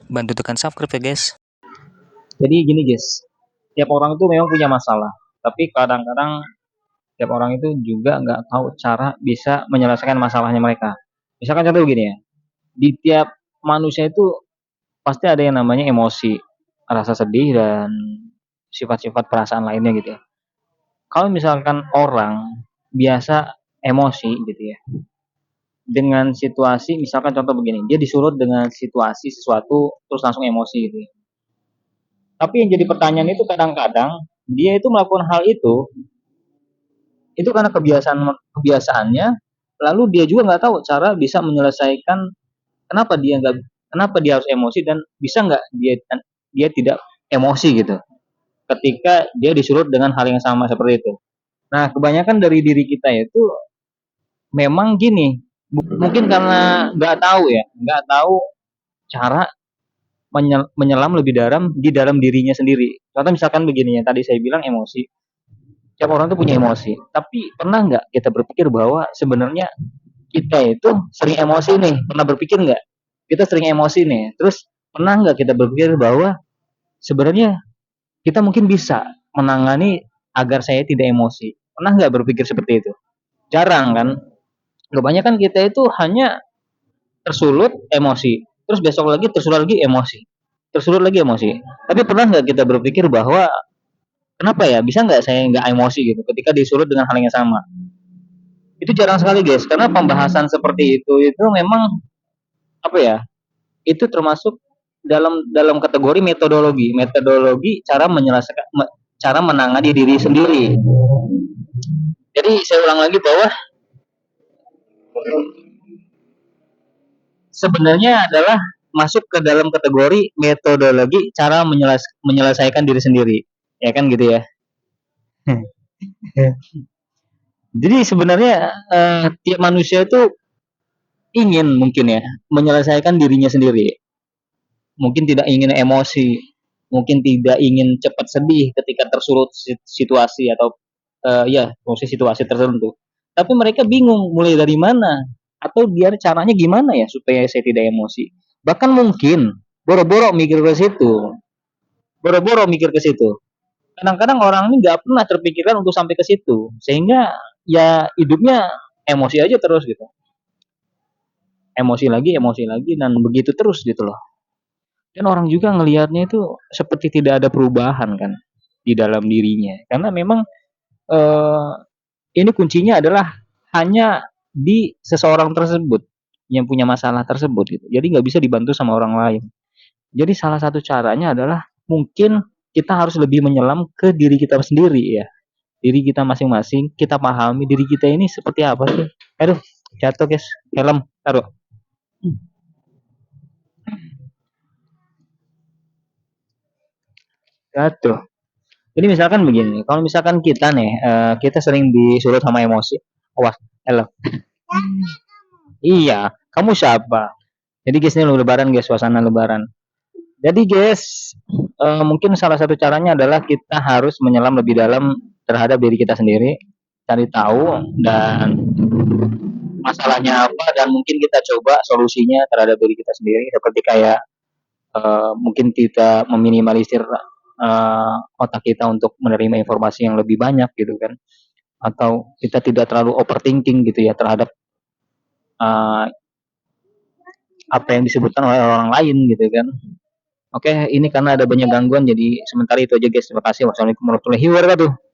Bantu tekan subscribe ya guys. Jadi gini guys, tiap orang itu memang punya masalah, tapi kadang-kadang tiap orang itu juga nggak tahu cara bisa menyelesaikan masalahnya mereka. Misalkan contoh begini ya, di tiap manusia itu pasti ada yang namanya emosi, rasa sedih dan sifat-sifat perasaan lainnya gitu ya. Kalau misalkan orang biasa emosi gitu ya, dengan situasi misalkan contoh begini, dia disulut dengan situasi sesuatu terus langsung emosi gitu ya. Tapi yang jadi pertanyaan itu kadang-kadang dia itu melakukan hal itu karena kebiasaannya, lalu dia juga nggak tahu cara bisa menyelesaikan kenapa dia harus emosi dan bisa nggak dia tidak emosi gitu ketika dia disulut dengan hal yang sama seperti itu. Nah, kebanyakan dari diri kita itu memang gini, mungkin karena nggak tahu cara menyelam lebih dalam di dalam dirinya sendiri. Contoh misalkan begini ya, tadi saya bilang emosi. Tiap orang tuh punya emosi. Tapi pernah nggak kita berpikir bahwa sebenarnya kita itu sering emosi nih? Pernah berpikir nggak? Kita sering emosi nih. Terus pernah nggak kita berpikir bahwa sebenarnya kita mungkin bisa menangani agar saya tidak emosi? Pernah nggak berpikir seperti itu? Jarang kan? Kebanyakan kita itu hanya tersulut emosi. Terus besok lagi tersulut lagi emosi. Tersulut lagi emosi. Tapi pernah nggak kita berpikir bahwa kenapa ya bisa nggak saya nggak emosi gitu ketika disulut dengan hal yang sama? Itu jarang sekali guys, karena pembahasan seperti itu memang apa ya? Itu termasuk dalam dalam kategori metodologi cara menyelesaikan cara menangani diri sendiri. Jadi saya ulang lagi bahwa sebenarnya adalah masuk ke dalam kategori metodologi cara menyelesaikan diri sendiri, ya kan gitu ya. Jadi sebenarnya tiap manusia itu ingin mungkin ya menyelesaikan dirinya sendiri, mungkin tidak ingin emosi, mungkin tidak ingin cepat sedih ketika tersulut situasi atau ya situasi tertentu. Tapi mereka bingung mulai dari mana atau biar caranya gimana ya supaya saya tidak emosi. Bahkan mungkin boro-boro mikir ke situ, boro-boro mikir ke situ. Kadang-kadang orang ini nggak pernah terpikirkan untuk sampai ke situ, sehingga ya hidupnya emosi aja terus gitu, emosi lagi dan begitu terus gitu loh. Dan orang juga ngelihatnya itu seperti tidak ada perubahan kan di dalam dirinya. Karena memang eh, ini kuncinya adalah hanya di seseorang tersebut yang punya masalah tersebut gitu. Jadi nggak bisa dibantu sama orang lain. Jadi salah satu caranya adalah mungkin kita harus lebih menyelam ke diri kita sendiri ya. Diri kita masing-masing, kita pahami diri kita ini seperti apa sih. Aduh, jatuh guys, helm, taruh. Jatuh. Jadi misalkan begini, kalau misalkan kita nih, kita sering disulut sama emosi. Awas, hello. Iya, kamu siapa? Jadi guys, ini lebaran guys, suasana lebaran. Jadi guys, mungkin salah satu caranya adalah kita harus menyelam lebih dalam terhadap diri kita sendiri, cari tahu dan masalahnya apa dan mungkin kita coba solusinya terhadap diri kita sendiri seperti kayak mungkin kita meminimalisir otak kita untuk menerima informasi yang lebih banyak gitu kan, atau kita tidak terlalu overthinking gitu ya terhadap uh, apa yang disebutkan oleh orang lain gitu kan. Oke, ini karena ada banyak gangguan jadi sementara itu aja guys. Terima kasih. Wassalamualaikum warahmatullahi wabarakatuh.